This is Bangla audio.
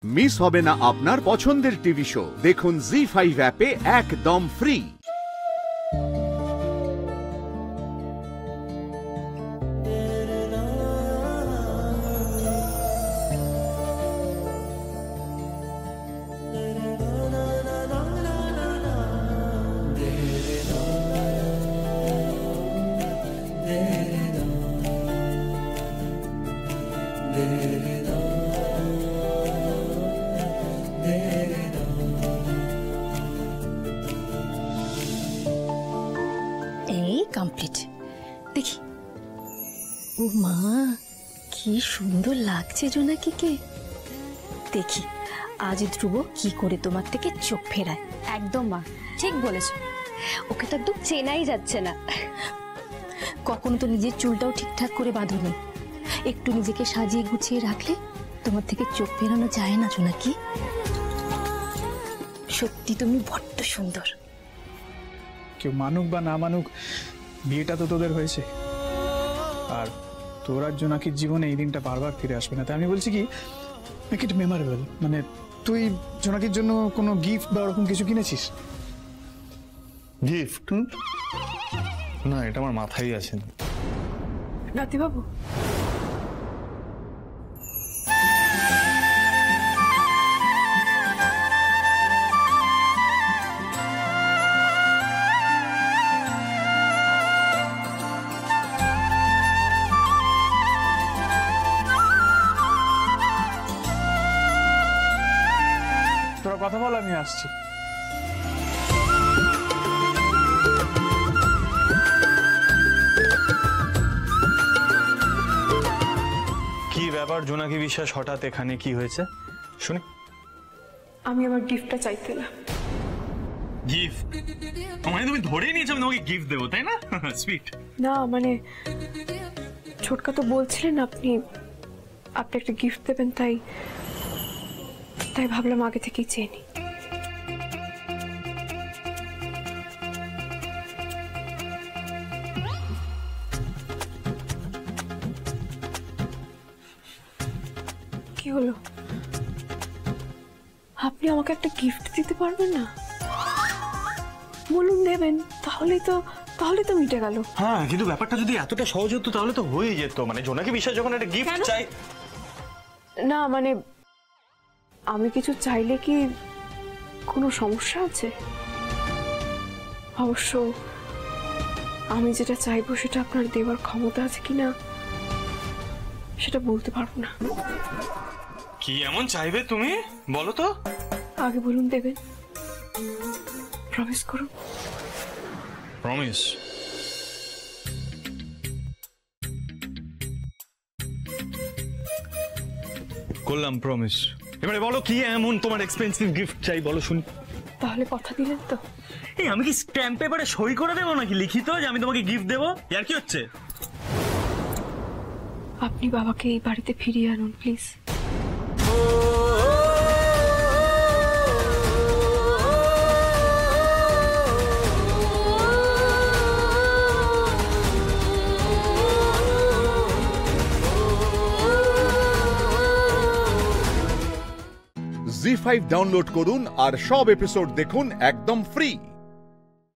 মিস হবে না আপনার পছন্দের টিভি শো। দেখুন জি5 অ্যাপে একদম ফ্রি। কমপ্লিট। দেখি, ও মা কি সুন্দর লাগছে জোনাকিকে। দেখি আজ ধ্রুব কি করে তোমার থেকে চোখ ফেরায়। একদম মা, ঠিক বলেছ। ওকে তো একদম চেনাই যাচ্ছে না। কখনো তো নিজের চুলটাও ঠিকঠাক করে বাঁধোনি। একটু নিজেকে সাজিয়ে গুছিয়ে রাখলে তোমার থেকে চোখ ফেরানো যায় না জোনাকি। সত্যি তুমি বড্ড সুন্দর। কেউ মানুক বা না মানুক, বিয়েটা তো তোদের হয়েছে, আর তোর আর জোনাকির জীবনে এই দিনটা বারবার ফিরে আসবে না। তাই আমি বলছি কি, মেক ইট মেমোরেবল। মানে তুই জোনাকির জন্য কোনো গিফট বা ওরকম কিছু কিনেছিস? গিফট না, এটা আমার মাথায় আছে না। নাতিবাবু, তোরা কথা বল, আমি আসছি। কি ব্যাপার জোনাকি বিশ্বাস, হঠাৎ এখানে কি হয়েছে শুনি? আমি আমার গিফটটা চাইতে না। গিফট? মানে তুমি ধরেই নিয়েছো আমি তোমাকে গিফট দেবো, তাই না? সুইট। না মানে ছোটকা তো বলছিলেন আপনি একটা গিফট দেবেন, তাই ভাবলাম আগে থেকেই চেয়ে নি। কি হলো? আপনি আমাকে একটা গিফট দিতে পারবেন না? বলুন দেবেন, তাহলে তো মিটে গেল। হ্যাঁ, কিন্তু ব্যাপারটা যদি এতটা সহজ হতো তাহলে তো হয়ে যেত। মানে জোনাকি বিশ্বাস যখন একটা গিফট চাই। না মানে আমি কিছু চাইলে কি কোনো সমস্যা আছে? অবশ্য আমি যেটা চাইবো সেটা আপনার দেওয়ার ক্ষমতা আছে কিনা সেটা বলতে পারবো না। কি এমন চাইবে তুমি, বলো তো? আগে বলুন দেবেন, প্রমিস করুন। প্রমিস? করলাম প্রমিস। এবারে বলো কি এমন তোমার এক্সপেন্সিভ গিফট চাই, বলো শুনি। তাহলে কথা দিলেন তো? এই আমি কি স্ট্যাম্প পেপারে সই করে দেবো নাকি লিখিত যে আমি তোমাকে গিফট দেবো? আর কি হচ্ছে? আপনি বাবাকে এই বাড়িতে ফিরিয়ে আনুন প্লিজ। জি5 ডাউনলোড করুন আর সব এপিসোড দেখুন একদম ফ্রি।